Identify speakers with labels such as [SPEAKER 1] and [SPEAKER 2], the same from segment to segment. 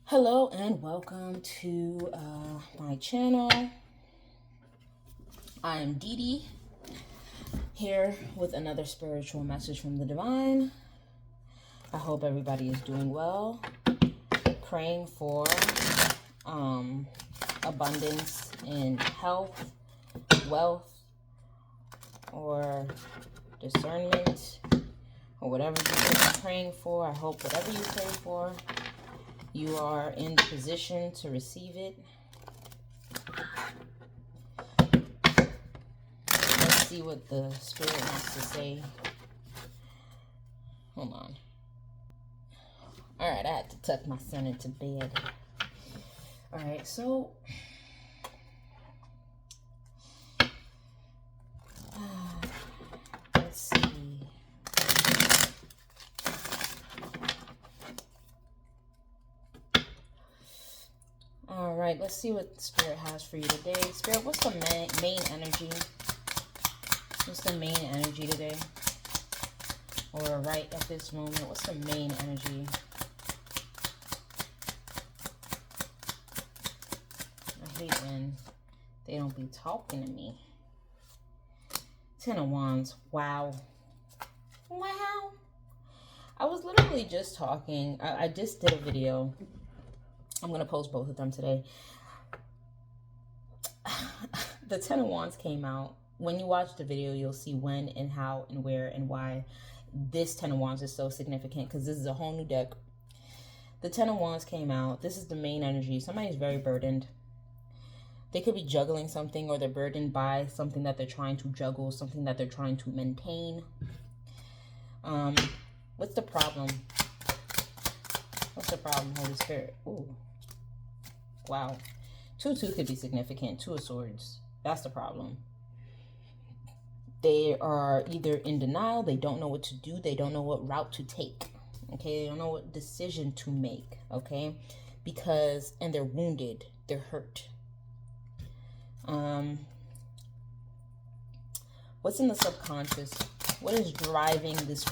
[SPEAKER 1] Hello and welcome to my channel. I am Dee Dee, here with another spiritual message from the divine. I hope everybody is doing well. Praying for abundance in health, wealth, or discernment, or whatever you're praying for. I hope whatever you pray for, you are in the position to receive it. Let's see what the spirit wants to say. Hold on. Alright, I had to tuck my son into bed. Alright, so let's see. Alright, let's see what Spirit has for you today. Spirit, what's the main energy? What's the main energy today? Or right at this moment, what's the main energy? I hate when they don't be talking to me. Ten of Wands. Wow. Wow. I was literally just talking. I just did a video. I'm going to post both of them today. The Ten of Wands came out. When you watch the video, you'll see when and how and where and why this Ten of Wands is so significant, because this is a whole new deck. The Ten of Wands came out. This is the main energy. Somebody's very burdened. They could be juggling something, or they're burdened by something that they're trying to juggle, something that they're trying to maintain. What's the problem? What's the problem, Holy Spirit? Ooh. Wow. 2-2 could be significant. Two of Swords. That's the problem. They are either in denial. They don't know what to do. They don't know what route to take. Okay? They don't know what decision to make. Okay? Because, and they're wounded. They're hurt. What's in the subconscious? What is driving this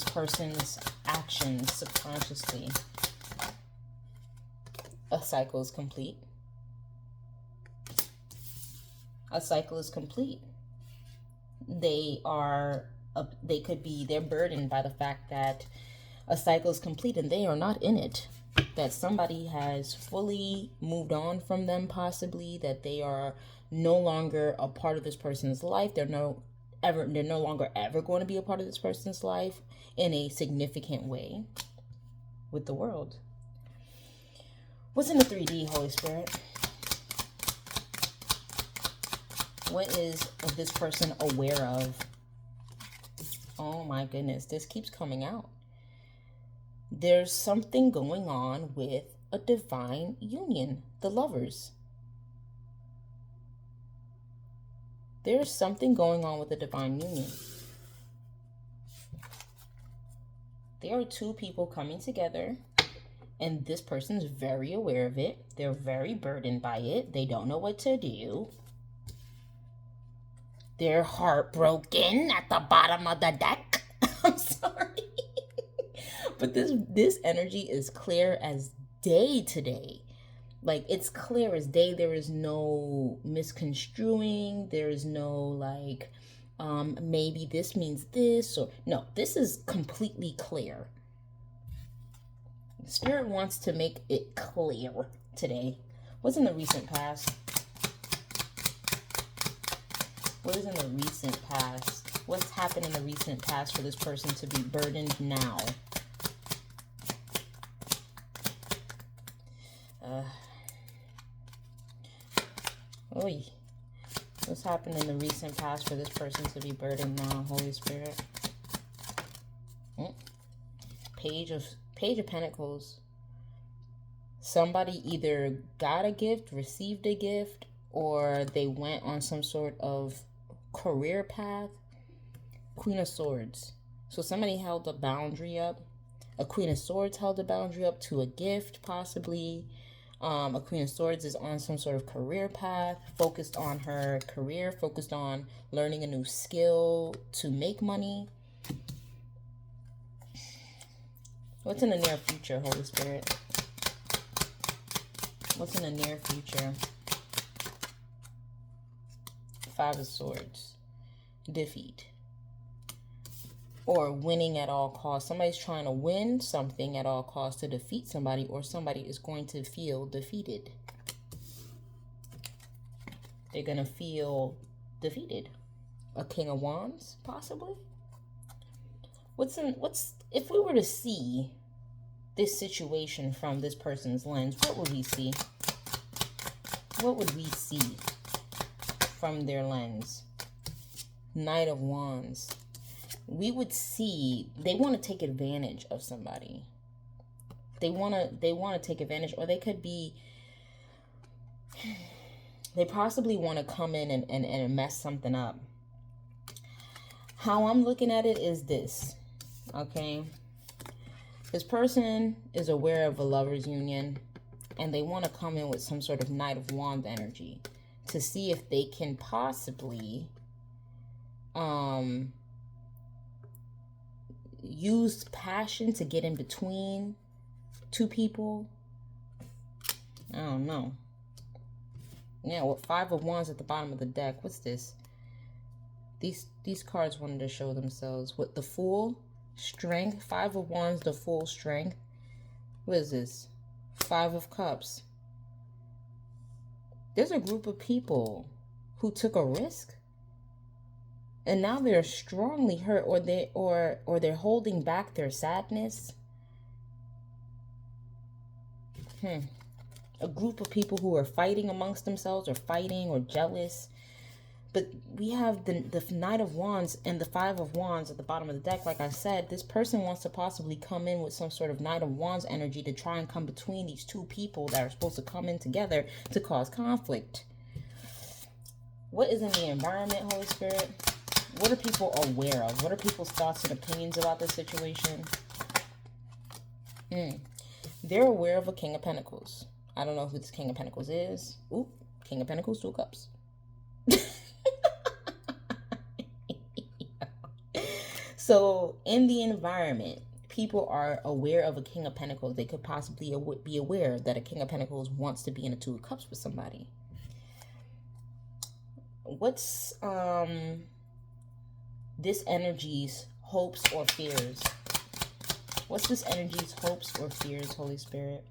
[SPEAKER 1] person's actions subconsciously? A cycle is complete. A cycle is complete. They're burdened by the fact that a cycle is complete and they are not in it. That somebody has fully moved on from them, possibly, that they are no longer a part of this person's life. They're no longer ever going to be a part of this person's life in a significant way with the world. What's in the 3D, Holy Spirit? What is this person aware of? Oh my goodness, this keeps coming out. There's something going on with a divine union, the lovers. There's something going on with a divine union. There are two people coming together, and this person is very aware of it. They're very burdened by it. They don't know what to do. They're heartbroken at the bottom of the deck. I'm sorry. But this energy is clear as day today. Like, it's clear as day. There is no misconstruing. There is no, like, maybe this means this. Or no, this is completely clear. Spirit wants to make it clear today. What's in the recent past? What is in the recent past? What's happened in the recent past for this person to be burdened now? What's happened in the recent past for this person to be burdened now, Holy Spirit? Page of Pentacles. Somebody either got a gift, received a gift, or they went on some sort of career path. Queen of Swords. So somebody held a boundary up. A Queen of Swords held a boundary up to a gift, possibly. A Queen of Swords is on some sort of career path, focused on her career, focused on learning a new skill to make money. What's in the near future, Holy Spirit? What's in the near future? Five of Swords. Defeat. Or winning at all costs. Somebody's trying to win something at all costs to defeat somebody, or somebody is going to feel defeated. They're going to feel defeated. A King of Wands, possibly? If we were to see this situation from this person's lens, what would we see? What would we see from their lens? Knight of Wands. We would see they want to take advantage of somebody. They want to take advantage, or they could be, they possibly want to come in and mess something up. How I'm looking at it is this, okay? This person is aware of a lover's union, and they want to come in with some sort of Knight of Wands energy to see if they can possibly use passion to get in between two people. I don't know. Yeah, with Five of Wands at the bottom of the deck. What's this? These cards wanted to show themselves. With the Fool, Strength, Five of Wands, the Fool, Strength. What is this? Five of Cups. There's a group of people who took a risk, and now they're strongly hurt, or they're holding back their sadness. A group of people who are fighting amongst themselves, or fighting, or jealous. But we have the Knight of Wands and the Five of Wands at the bottom of the deck. Like I said, this person wants to possibly come in with some sort of Knight of Wands energy to try and come between these two people that are supposed to come in together to cause conflict. What is in the environment, Holy Spirit? What are people aware of? What are people's thoughts and opinions about this situation? They're aware of a King of Pentacles. I don't know who this King of Pentacles is. Ooh, King of Pentacles, Two of Cups. So in the environment, people are aware of a King of Pentacles. They could possibly be aware that a King of Pentacles wants to be in a Two of Cups with somebody. What's this energy's hopes or fears? What's this energy's hopes or fears, Holy Spirit?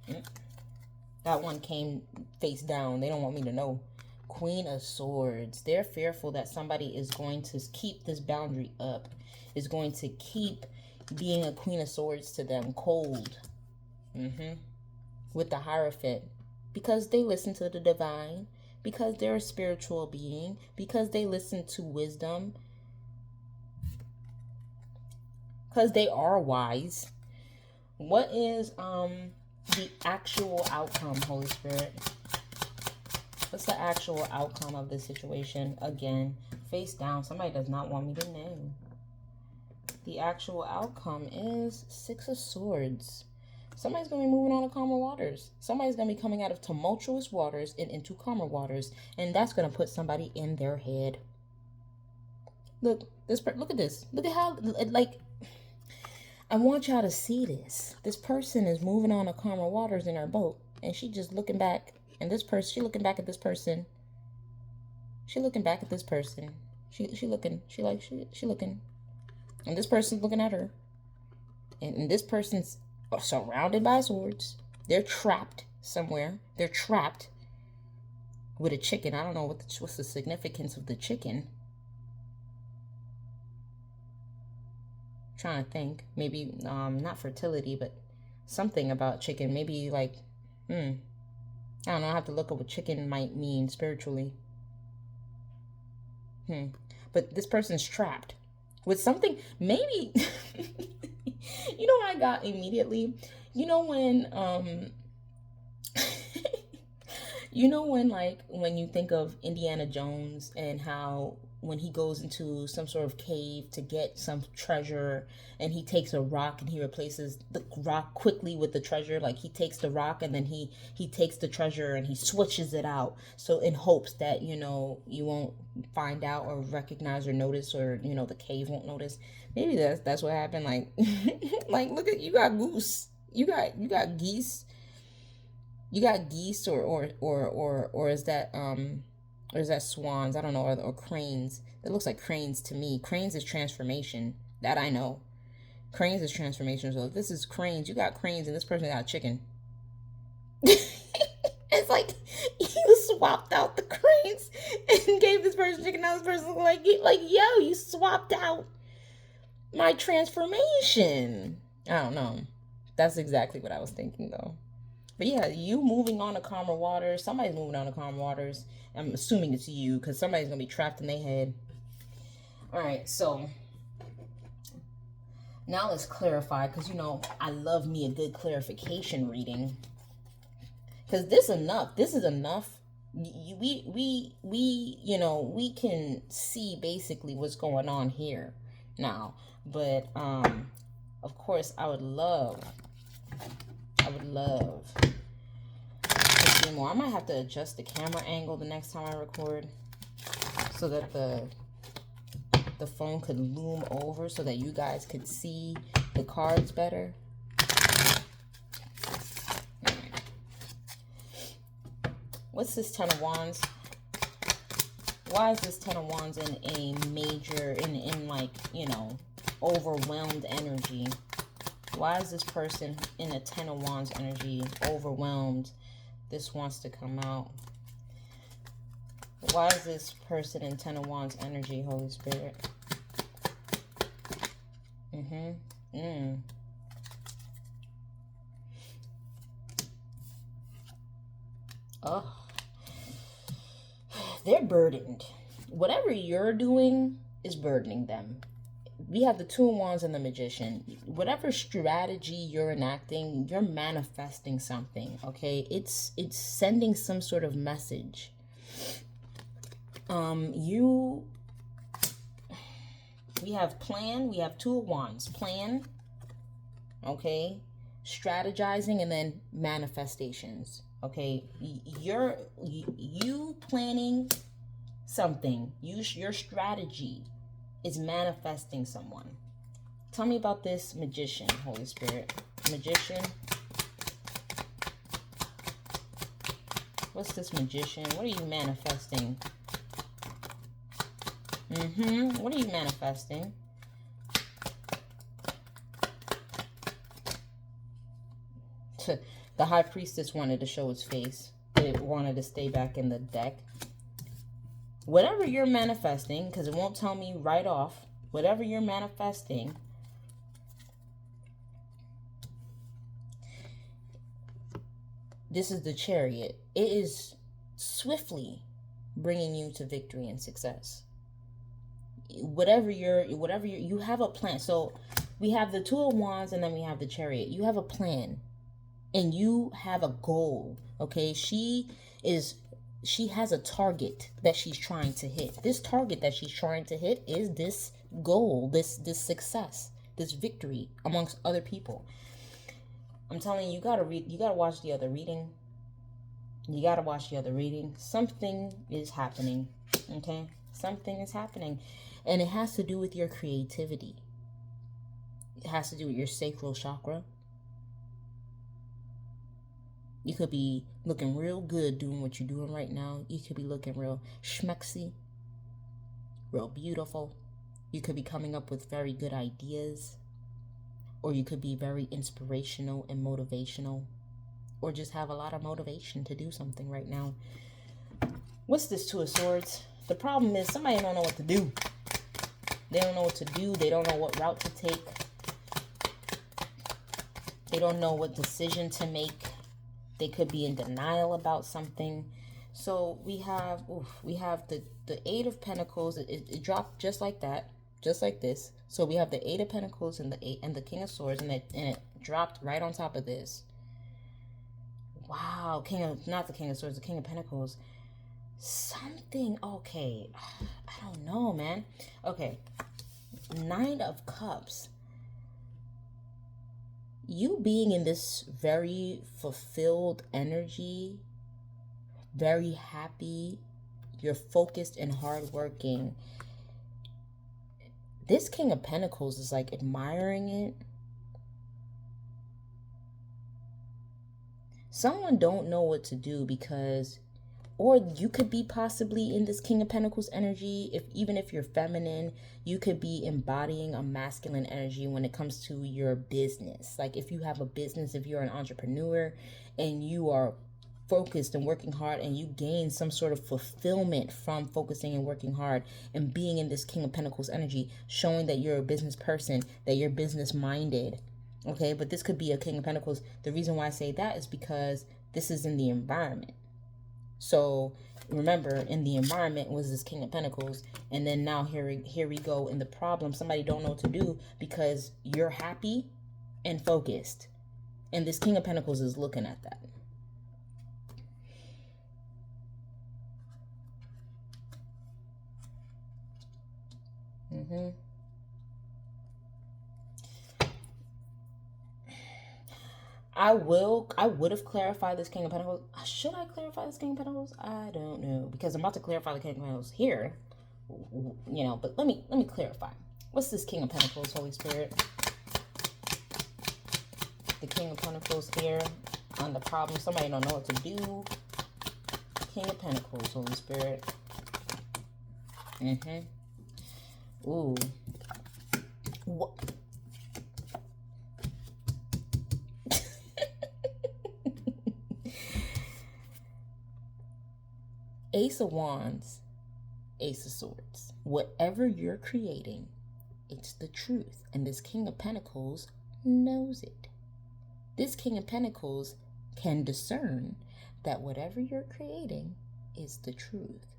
[SPEAKER 1] That one came face down. They don't want me to know. Queen of Swords. They're fearful that somebody is going to keep this boundary up, is going to keep being a Queen of Swords to them, cold. With the Hierophant. Because they listen to the divine, because they're a spiritual being, because they listen to wisdom, because they are wise. What is the actual outcome, Holy Spirit? What's the actual outcome of this situation? Again, face down. Somebody does not want me to know. The actual outcome is Six of Swords. Somebody's going to be moving on to calmer waters. Somebody's going to be coming out of tumultuous waters and into calmer waters. And that's going to put somebody in their head. Look at this. Look at how, like, I want y'all to see this. This person is moving on to calmer waters in her boat. And she just looking back. And this person, she looking back at this person. She looking back at this person. She looking. And this person's looking at her. And this person's surrounded by swords. They're trapped somewhere. They're trapped with a chicken. I don't know what's the significance of the chicken. I'm trying to think. Maybe not fertility, but something about chicken. Maybe like I don't know. I have to look up what chicken might mean spiritually. But this person's trapped with something. Maybe you know what I got immediately? You know when when you think of Indiana Jones and how when he goes into some sort of cave to get some treasure and he takes a rock and he replaces the rock quickly with the treasure. Like he takes the rock and then he takes the treasure and he switches it out. So in hopes that, you won't find out or recognize or notice, or, the cave won't notice. Maybe that's what happened. Like, like, look at, you got goose. You got geese. You got geese or or is that swans? I don't know, or cranes. It looks like cranes to me. Cranes is transformation. That I know. Cranes is transformation. So if this is cranes, you got cranes and this person got a chicken. It's like you swapped out the cranes and gave this person chicken. Now this person like yo, you swapped out my transformation. I don't know. That's exactly what I was thinking though. But yeah, you moving on to calmer waters. Somebody's moving on to calmer waters. I'm assuming it's you because somebody's gonna be trapped in their head. All right, so now let's clarify because you know I love me a good clarification reading. Because this enough. This is enough. We you know we can see basically what's going on here now. But of course I would love to see more. I might have to adjust the camera angle the next time I record so that the phone could loom over so that you guys could see the cards better. What's this Ten of Wands? Why is this Ten of Wands in a major, in like, you know, overwhelmed energy? Why is this person in a Ten of Wands energy overwhelmed? This wants to come out. Why is this person in Ten of Wands energy, Holy Spirit? Oh. They're burdened. Whatever you're doing is burdening them. We have the Two of Wands and the Magician. Whatever strategy you're enacting, you're manifesting something, okay? It's sending some sort of message. We have plan, we have Two of Wands. Plan, okay? Strategizing, and then manifestations, okay? You planning something. Your strategy is manifesting someone. Tell me about this Magician, Holy Spirit. Magician. What's this Magician? What are you manifesting? What are you manifesting? The High Priestess wanted to show its face. It wanted to stay back in the deck. Whatever you're manifesting, because it won't tell me right off, whatever you're manifesting, this is the Chariot. It is swiftly bringing you to victory and success. Whatever you have a plan. So we have the Two of Wands and then we have the Chariot. You have a plan and you have a goal, okay? She has a target that she's trying to hit. This target that she's trying to hit is this goal, this success, this victory amongst other people. I'm telling you, you gotta watch the other reading. You gotta watch the other reading. Something is happening, okay? Something is happening. And it has to do with your creativity. It has to do with your sacral chakra. You could be looking real good doing what you're doing right now. You could be looking real schmexy, real beautiful. You could be coming up with very good ideas. Or you could be very inspirational and motivational. Or just have a lot of motivation to do something right now. What's this Two of Swords? The problem is somebody don't know what to do. They don't know what to do. They don't know what route to take. They don't know what decision to make. They could be in denial about something. So we have the Eight of Pentacles. It dropped just like that, just like this. So we have the Eight of Pentacles and the King of Swords, and it dropped right on top of this. Wow, not the King of Swords, the King of Pentacles. Something, okay. I don't know, man. Okay. Nine of Cups. You being in this very fulfilled energy, very happy, you're focused and hardworking. This King of Pentacles is like admiring it. Someone don't know what to do because, or you could be possibly in this King of Pentacles energy. If even if you're feminine, you could be embodying a masculine energy when it comes to your business. Like if you have a business, if you're an entrepreneur and you are focused and working hard, and you gain some sort of fulfillment from focusing and working hard and being in this King of Pentacles energy, showing that you're a business person, that you're business minded. Okay, but this could be a King of Pentacles. The reason why I say that is because this is in the environment. So remember, in the environment was this King of Pentacles, and then now here we go in the problem. Somebody don't know what to do because you're happy and focused, and this King of Pentacles is looking at that. I would have clarified this King of Pentacles. Should I clarify this King of Pentacles? I don't know, because I'm about to clarify the King of Pentacles here. But let me clarify. What's this King of Pentacles, Holy Spirit? The King of Pentacles here on the problem. Somebody don't know what to do. King of Pentacles, Holy Spirit. Ooh. What? Ace of Wands, Ace of Swords. Whatever you're creating, it's the truth. And this King of Pentacles knows it. This King of Pentacles can discern that whatever you're creating is the truth.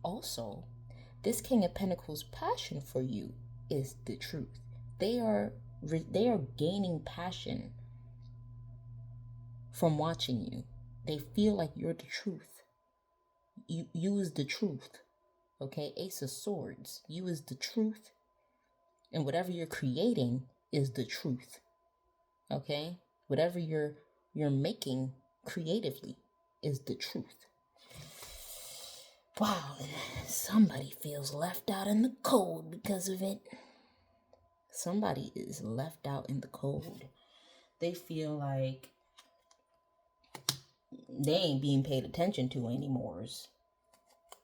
[SPEAKER 1] Also, this King of Pentacles' passion for you is the truth. They are gaining passion from watching you. They feel like you're the truth. You is the truth. Okay, Ace of Swords. You is the truth. And whatever you're creating is the truth. Okay? Whatever you're making creatively is the truth. Wow, somebody feels left out in the cold because of it. Somebody is left out in the cold. They feel like they ain't being paid attention to anymore.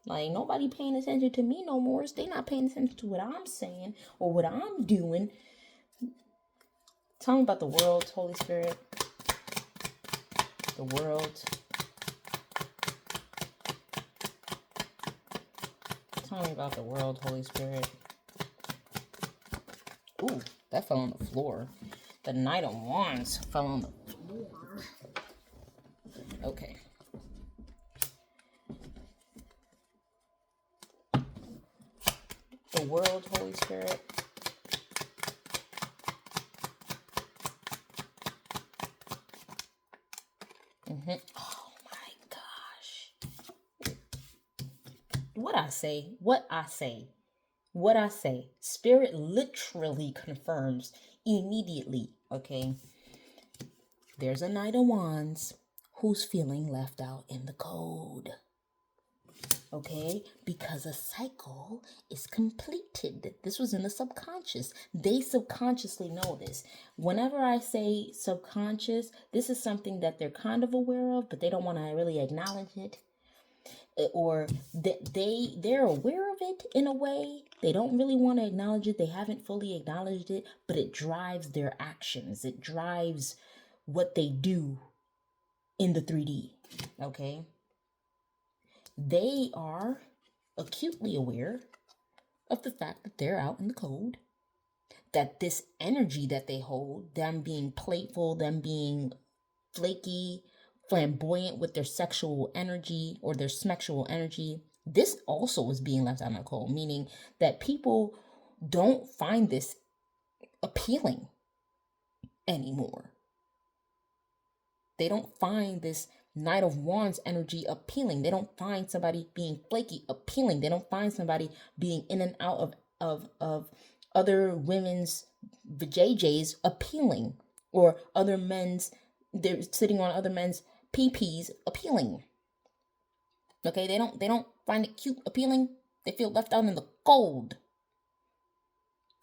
[SPEAKER 1] Like, nobody paying attention to me no more. They not paying attention to what I'm saying or what I'm doing. Tell me about the world, Holy Spirit. The world. Tell me about the world, Holy Spirit. Ooh, that fell on the floor. The Knight of Wands fell on the floor. Okay. The world, Holy Spirit. Oh my gosh. What I say. Spirit literally confirms immediately, okay? There's a Knight of Wands who's feeling left out in the cold. Okay, because a cycle is completed. This was in the subconscious. They subconsciously know this. Whenever I say subconscious, this is something that they're kind of aware of, but they don't want to really acknowledge it. Or they're aware of it in a way. They don't really want to acknowledge it. They haven't fully acknowledged it, but it drives their actions. It drives what they do in the 3D. Okay. They are acutely aware of the fact that they're out in the cold, that this energy that they hold, them being playful, them being flaky, flamboyant with their sexual energy or their sexual energy, this also is being left out in the cold, meaning that people don't find this appealing anymore. They don't find this Knight of Wands energy appealing. They don't find somebody being flaky appealing. They don't find somebody being in and out of other women's JJs appealing, or other men's, they're sitting on other men's PPs appealing. Okay, they don't find it cute appealing. They feel left out in the cold.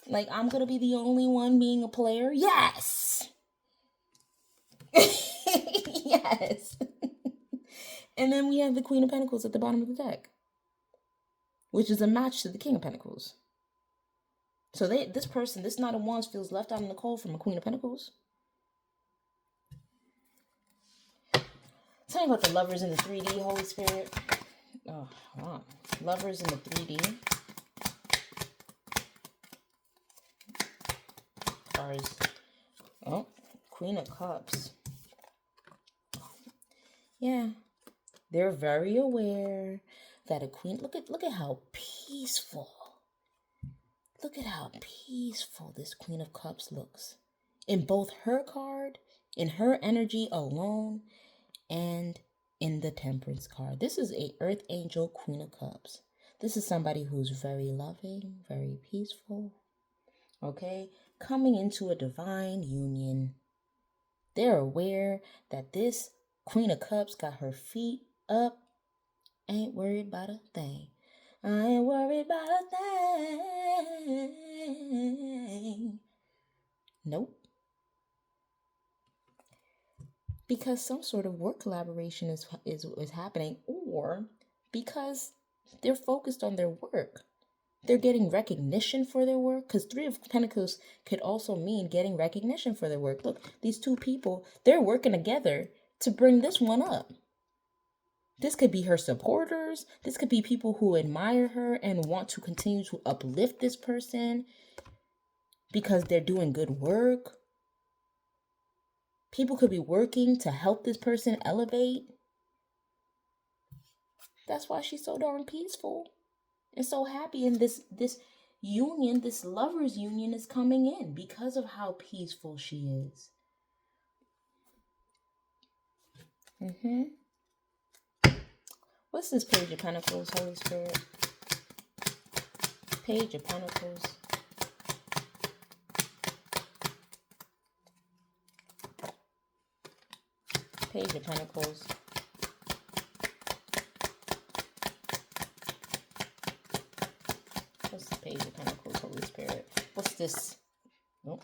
[SPEAKER 1] Like, I'm gonna be the only one being a player? Yes. Yes. And then we have the Queen of Pentacles at the bottom of the deck, which is a match to the King of Pentacles. So this Knight of Wands feels left out in the cold from a Queen of Pentacles. Tell me about the Lovers in the 3D, Holy Spirit. Oh, wow. Lovers in the 3D. Cards. Oh, Queen of Cups. Yeah. They're very aware that a queen, look at how peaceful. Look at how peaceful this Queen of Cups looks. In both her card, in her energy alone, and in the Temperance card. This is a Earth Angel Queen of Cups. This is somebody who's very loving, very peaceful, okay? Coming into a divine union. They're aware that this Queen of Cups got her feet up, ain't worried about a thing. I ain't worried about a thing. Nope. Because some sort of work collaboration is happening, or because they're focused on their work. They're getting recognition for their work, because Three of Pentacles could also mean getting recognition for their work. Look, these two people, they're working together to bring this one up. This could be her supporters. This could be people who admire her and want to continue to uplift this person because they're doing good work. People could be working to help this person elevate. That's why she's so darn peaceful and so happy. And this union, this lovers union is coming in because of how peaceful she is. What's this Page of Pentacles, Holy Spirit? Page of Pentacles. Page of Pentacles. What's the Page of Pentacles, Holy Spirit? What's this? Nope.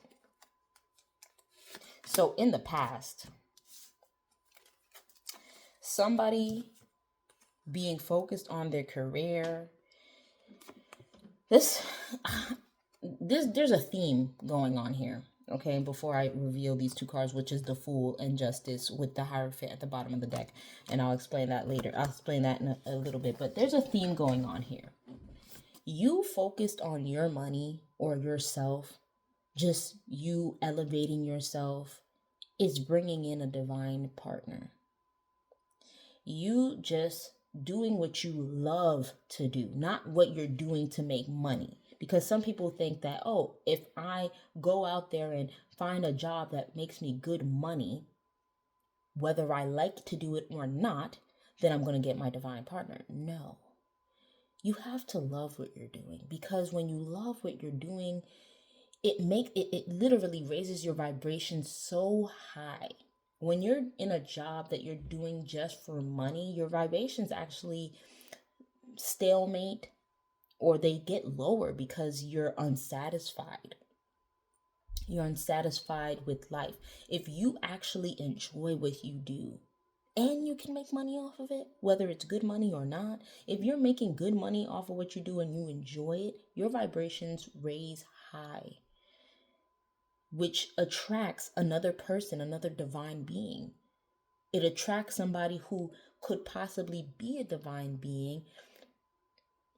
[SPEAKER 1] So in the past, somebody being focused on their career, there's a theme going on here. Okay, before I reveal these two cards, which is the Fool and Justice with the Hierophant at the bottom of the deck. And I'll explain that later. I'll explain that in a little bit. But there's a theme going on here. You focused on your money or yourself, just you elevating yourself, is bringing in a divine partner. You just doing what you love to do, not what you're doing to make money. Because some people think that, oh, if I go out there and find a job that makes me good money, whether I like to do it or not, then I'm going to get my divine partner. No. You have to love what you're doing, because when you love what you're doing, it literally raises your vibration so high. When you're in a job that you're doing just for money, your vibrations actually stalemate, or they get lower because you're unsatisfied. You're unsatisfied with life. If you actually enjoy what you do and you can make money off of it, whether it's good money or not, if you're making good money off of what you do and you enjoy it, your vibrations raise high, which attracts another person, another divine being. It attracts somebody who could possibly be a divine being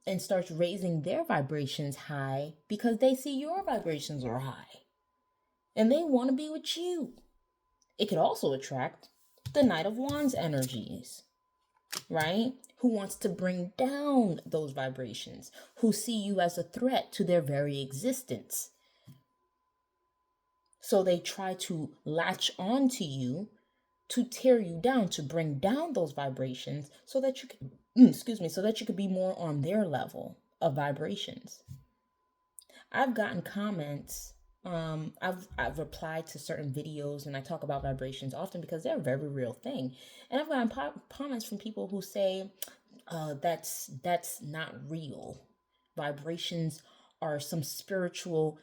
[SPEAKER 1] and starts raising their vibrations high because they see your vibrations are high and they want to be with you. It could also attract the Knight of Wands energies, right? Who wants to bring down those vibrations, who see you as a threat to their very existence. So they try to latch on to you to tear you down, to bring down those vibrations so that you can, so that you could be more on their level of vibrations. I've gotten comments. I've replied to certain videos and I talk about vibrations often because they're a very real thing. And I've gotten comments from people who say, that's not real. Vibrations are some spiritual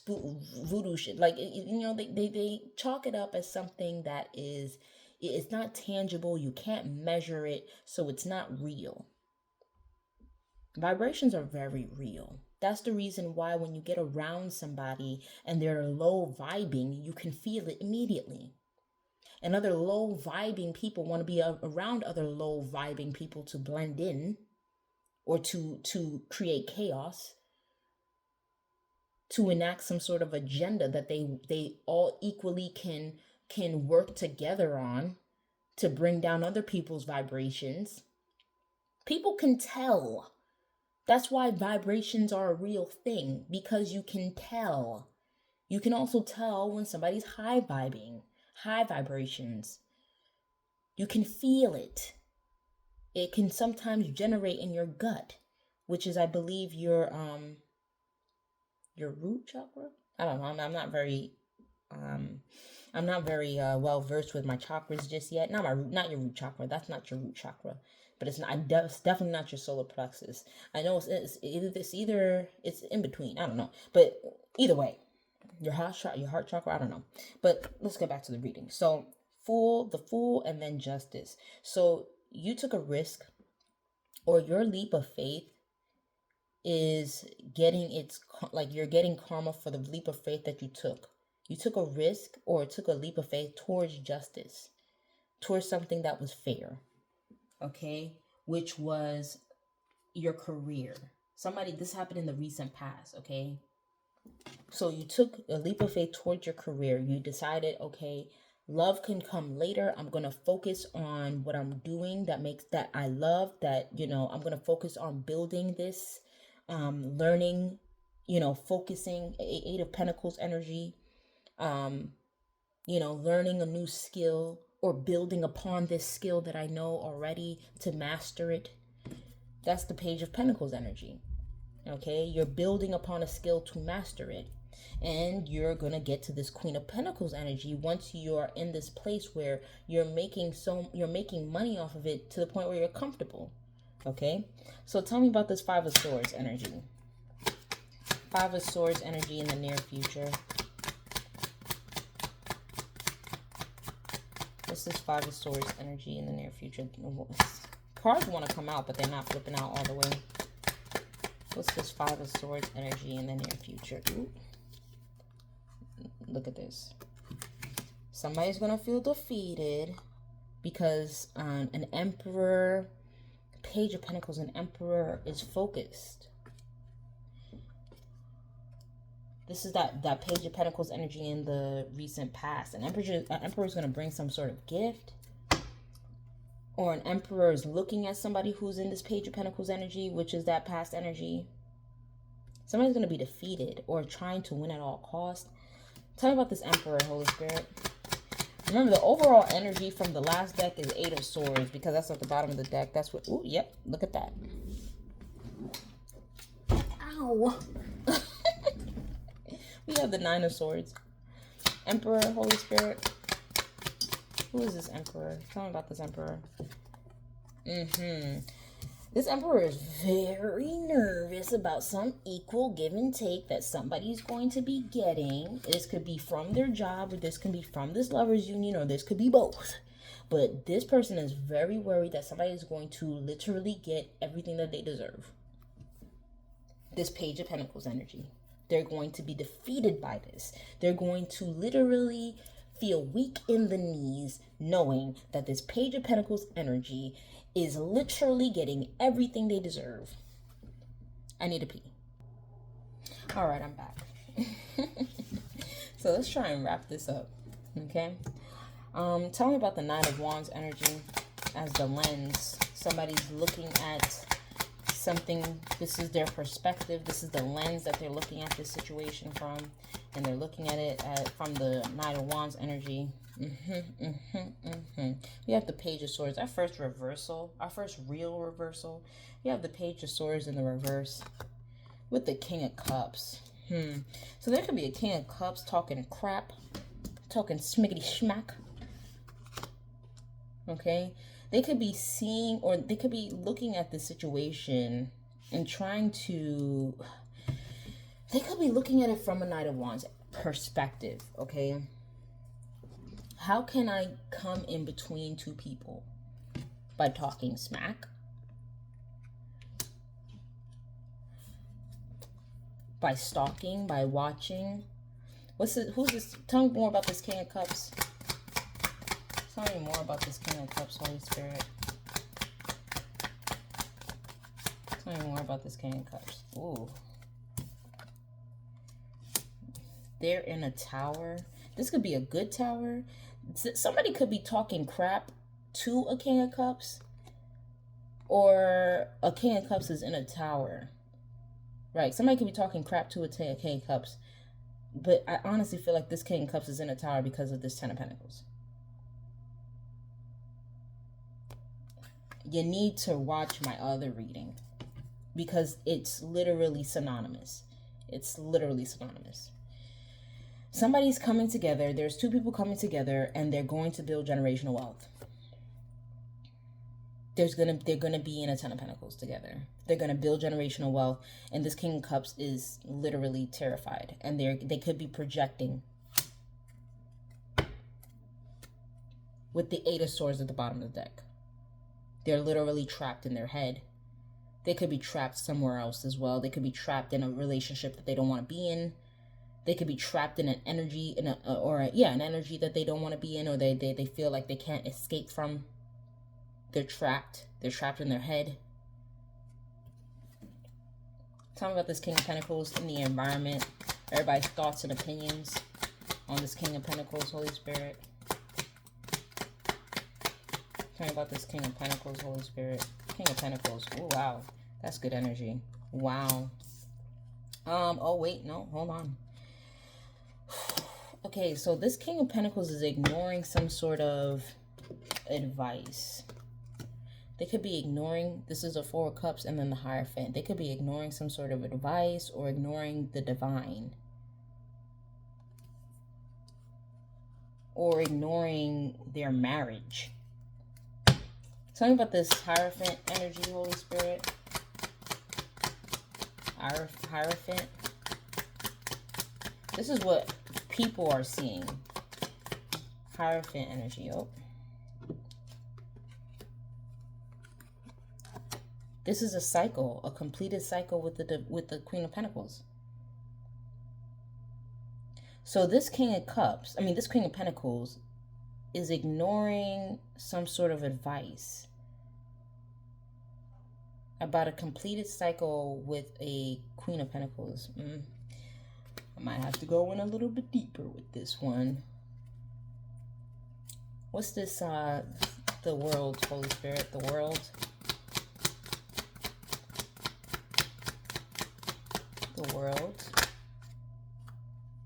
[SPEAKER 1] voodoo shit. Like, you know, they chalk it up as something that is, it's not tangible. You can't measure it, so it's not real. Vibrations are very real. That's the reason why when you get around somebody and they're low vibing, you can feel it immediately. And other low vibing people want to be around other low vibing people to blend in, or to create chaos, to enact some sort of agenda that they all equally can work together on to bring down other people's vibrations. People can tell. That's why vibrations are a real thing, because you can tell. You can also tell when somebody's high vibing, high vibrations. You can feel it. It can sometimes generate in your gut, which is, I believe, your root chakra. I don't know. I'm not very well versed with my chakras just yet. Not your root chakra. That's not your root chakra. But it's not. It's definitely not your solar plexus. I know it's either it's in between. I don't know. But either way, your heart chakra. I don't know. But let's get back to the reading. So the fool, and then justice. So you took a risk, or your leap of faith is getting you're getting karma for the leap of faith that you took. You took a risk or took a leap of faith towards justice, towards something that was fair, okay? Which was your career. This happened in the recent past, okay? So you took a leap of faith towards your career. You decided, okay, love can come later. I'm going to focus on what I'm doing that I love, that, you know, I'm going to focus on building this, learning, you know, focusing, Eight of Pentacles energy, you know, learning a new skill or building upon this skill that I know already to master it. That's the Page of Pentacles energy. Okay, you're building upon a skill to master it. And you're going to get to this Queen of Pentacles energy once you're in this place where you're making money off of it to the point where you're comfortable. Okay, so tell me about this Five of Swords energy. Five of Swords energy in the near future. What's this Five of Swords energy in the near future? Cards want to come out, but they're not flipping out all the way. What's this Five of Swords energy in the near future? Ooh. Look at this. Somebody's going to feel defeated because an Emperor, Page of Pentacles, an Emperor is focused. This is that Page of Pentacles energy in the recent past. An Emperor is going to bring some sort of gift. Or an Emperor is looking at somebody who's in this Page of Pentacles energy, which is that past energy. Somebody's going to be defeated or trying to win at all costs. Tell me about this Emperor, Holy Spirit. Remember, the overall energy from the last deck is Eight of Swords, because that's at the bottom of the deck. That's what... Ooh, yep. Look at that. Ow. We have the Nine of Swords. Emperor, Holy Spirit. Who is this Emperor? Tell me about this Emperor. This Emperor is very nervous about some equal give and take that somebody's going to be getting. This could be from their job, or this can be from this lovers union, or this could be both. But this person is very worried that somebody is going to literally get everything that they deserve. This Page of Pentacles energy. They're going to be defeated by this. They're going to literally feel weak in the knees knowing that this Page of Pentacles energy is literally getting everything they deserve. I need to pee. All right, I'm back. So let's try and wrap this up, okay? Tell me about the Nine of Wands energy as the lens. Somebody's looking at something. This is their perspective. This is the lens that they're looking at this situation from, and they're looking at it from the Nine of Wands energy. We have the Page of Swords. Our first real reversal. We have the Page of Swords in the reverse with the King of Cups. So there could be a King of Cups talking crap, talking smiggity schmack. Okay, they could be seeing, or they could be looking at the situation and trying to They could be looking at it from a Knight of Wands perspective, okay? How can I come in between two people? By talking smack? By stalking? By watching? Who's this? Tell me more about this King of Cups. Tell me more about this King of Cups, Holy Spirit. Tell me more about this King of Cups. Ooh. They're in a tower. This could be a good tower. Somebody could be talking crap to a King of Cups. Or a King of Cups is in a tower. Right. Somebody could be talking crap to a King of Cups. But I honestly feel like this King of Cups is in a tower because of this Ten of Pentacles. You need to watch my other reading. Because it's literally synonymous. It's literally synonymous. Somebody's coming together. There's two people coming together. And they're going to build generational wealth. They're gonna be in a Ten of Pentacles together. They're gonna build generational wealth, and this King of Cups is literally terrified, and they could be projecting with the Eight of Swords at the bottom of the deck. They're literally trapped in their head. They could be trapped somewhere else as well. They could be trapped in a relationship that they don't want to be in. They could be trapped in an energy an energy that they don't want to be in, or they feel like they can't escape from. They're trapped. They're trapped in their head. Tell me about this King of Pentacles in the environment. Everybody's thoughts and opinions on this King of Pentacles, Holy Spirit. Tell me about this King of Pentacles, Holy Spirit. King of Pentacles. Oh, wow. That's good energy. Wow. Oh, wait. No, hold on. Okay, so this King of Pentacles is ignoring some sort of advice. They could be ignoring, this is a Four of Cups and then the Hierophant. They could be ignoring some sort of advice or ignoring the divine. Or ignoring their marriage. Tell me about this Hierophant energy, Holy Spirit. Hierophant. This is what people are seeing. Hierophant energy. Oh. This is a cycle, a completed cycle with the Queen of Pentacles. So this King of Cups, this King of Pentacles is ignoring some sort of advice about a completed cycle with a Queen of Pentacles. I might have to go in a little bit deeper with this one. What's this, the world, Holy Spirit, the world? The world.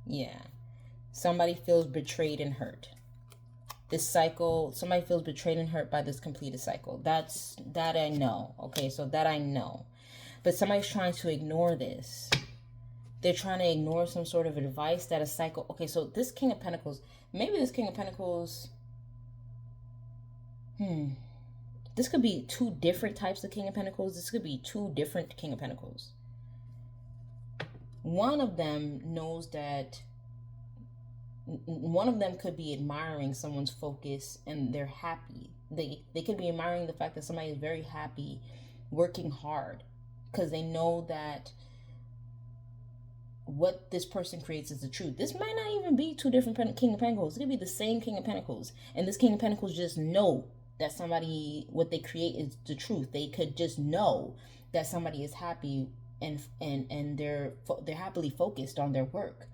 [SPEAKER 1] Yeah. Somebody feels betrayed and hurt. This cycle, somebody feels betrayed and hurt by this completed cycle. That I know. Okay, so that I know. But somebody's trying to ignore this. They're trying to ignore some sort of advice that a cycle. Okay, so this King of Pentacles, maybe this King of Pentacles. This could be two different types of King of Pentacles. This could be two different King of Pentacles. One of them knows that one of them could be admiring someone's focus and they're happy. They could be admiring the fact that somebody is very happy, working hard, because they know that what this person creates is the truth. This might not even be two different King of Pentacles. It could be the same King of Pentacles. And this King of Pentacles just know that somebody, what they create is the truth. They could just know that somebody is happy and they're happily focused on their work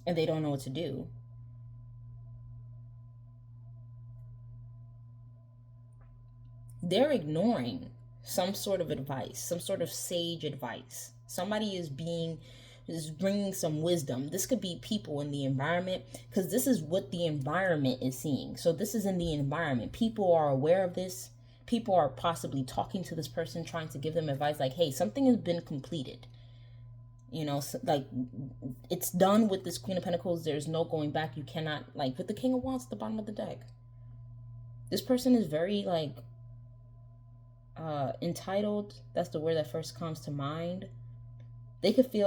[SPEAKER 1] and they don't know what to do. They're ignoring some sort of advice, some sort of sage advice. Somebody is bringing some wisdom. This could be people in the environment, because this is what the environment is seeing. So this is in the environment. People are aware of this. People are possibly talking to this person, trying to give them advice like, hey, something has been completed. You know, like, it's done with this Queen of Pentacles. There's no going back. You cannot, like, with the King of Wands at the bottom of the deck. This person is very, like, entitled. That's the word that first comes to mind. They could be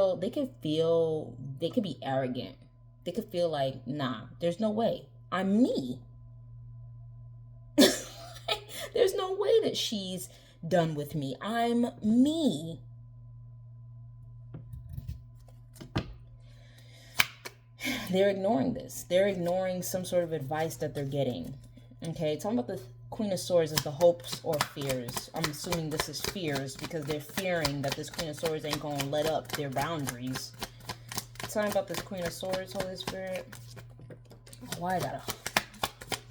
[SPEAKER 1] arrogant. They could feel like, nah, there's no way. I'm me. There's no way that she's done with me. I'm me. They're ignoring this. They're ignoring some sort of advice that they're getting. Okay, talking about the Queen of Swords is the hopes or fears. I'm assuming this is fears because they're fearing that this Queen of Swords ain't going to let up their boundaries. Talking about this Queen of Swords, Holy Spirit. Why I gotta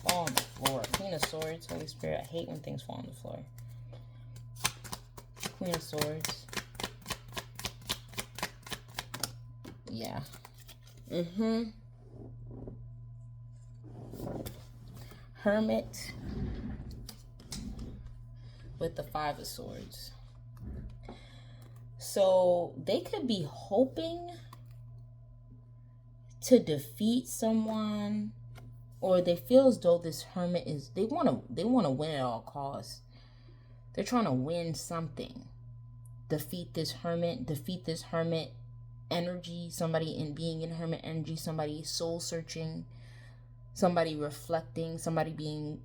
[SPEAKER 1] fall on the floor? Queen of Swords, Holy Spirit. I hate when things fall on the floor. Queen of Swords. Yeah. Hermit with the Five of Swords. So they could be hoping to defeat someone, or they feel as though this hermit is, they want to win at all costs. They're trying to win something. Defeat this hermit energy, somebody in being in hermit energy, somebody soul searching, somebody reflecting, somebody being,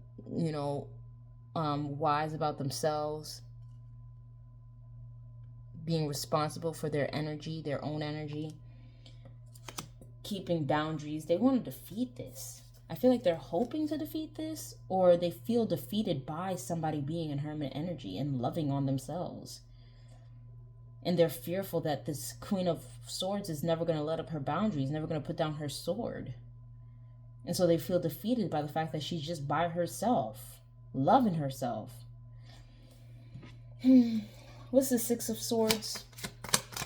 [SPEAKER 1] wise about themselves, being responsible for their energy, their own energy, keeping boundaries. They want to defeat this. I feel like they're hoping to defeat this, or they feel defeated by somebody being in hermit energy and loving on themselves. And they're fearful that this Queen of Swords is never going to let up her boundaries, never going to put down her sword. And so they feel defeated by the fact that she's just by herself, loving herself. What's the Six of Swords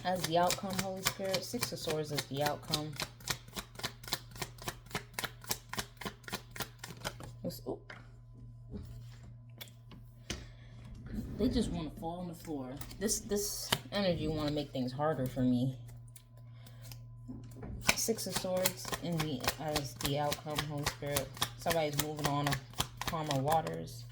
[SPEAKER 1] as the outcome, Holy Spirit? Six of Swords as the outcome. They just want to fall on the floor. This energy want to make things harder for me. Six of Swords as the outcome, Holy Spirit. Somebody's moving on to calmer waters.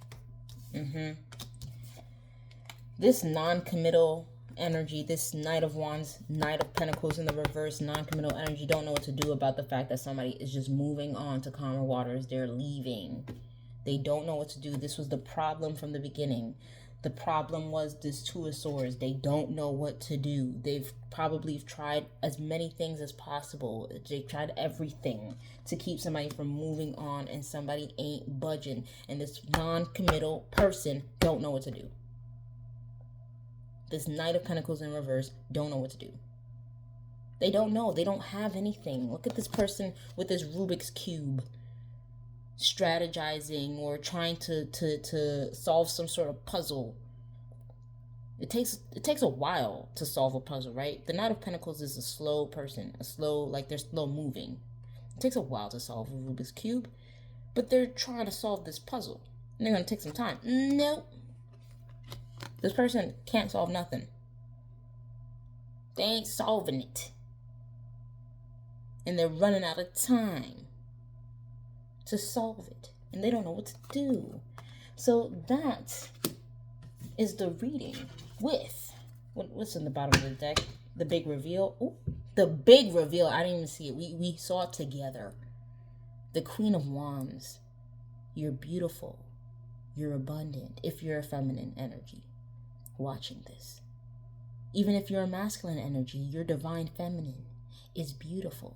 [SPEAKER 1] This non-committal energy, this Knight of Wands, Knight of Pentacles in the reverse, non-committal energy, don't know what to do about the fact that somebody is just moving on to calmer waters. They're leaving. They don't know what to do. This was the problem from the beginning. The problem was this Two of Swords. They don't know what to do. They've probably tried as many things as possible. They've tried everything to keep somebody from moving on, and somebody ain't budging. And this non-committal person don't know what to do. This Knight of Pentacles in reverse don't know what to do. They don't know. They don't have anything. Look at this person with this Rubik's Cube, strategizing or trying to solve some sort of puzzle. It takes a while to solve a puzzle, right? The Knight of Pentacles is a slow person, like they're slow moving. It takes a while to solve a Rubik's Cube, but they're trying to solve this puzzle, and they're going to take some time. Nope. This person can't solve nothing. They ain't solving it. And they're running out of time to solve it. And they don't know what to do. So that is the reading with, what's in the bottom of the deck? The big reveal. Ooh, the big reveal. I didn't even see it. We saw it together. The Queen of Wands. You're beautiful. You're abundant. If you're a feminine energy watching this. Even if you're a masculine energy, your divine feminine is beautiful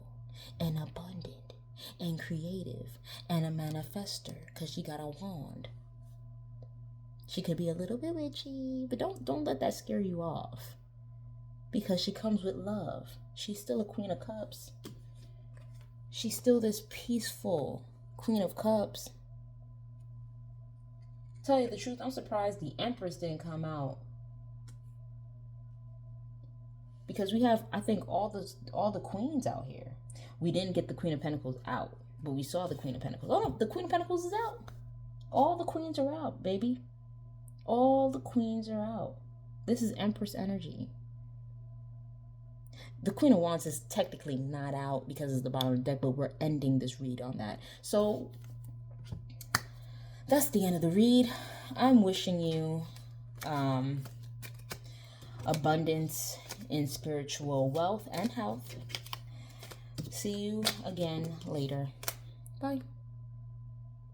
[SPEAKER 1] and abundant and creative and a manifester because she got a wand. She could be a little bit witchy, but don't let that scare you off, because she comes with love. She's still a Queen of Cups. She's still this peaceful Queen of Cups. Tell you the truth, I'm surprised the Empress didn't come out, because we have, I think, all the queens out here. We didn't get the Queen of Pentacles out, but we saw the Queen of Pentacles. Oh no, the Queen of Pentacles is out. All the queens are out, baby. All the queens are out. This is Empress energy. The Queen of Wands is technically not out because it's the bottom of the deck, but we're ending this read on that. So that's the end of the read. I'm wishing you abundance in spiritual wealth and health. See you again later. Bye.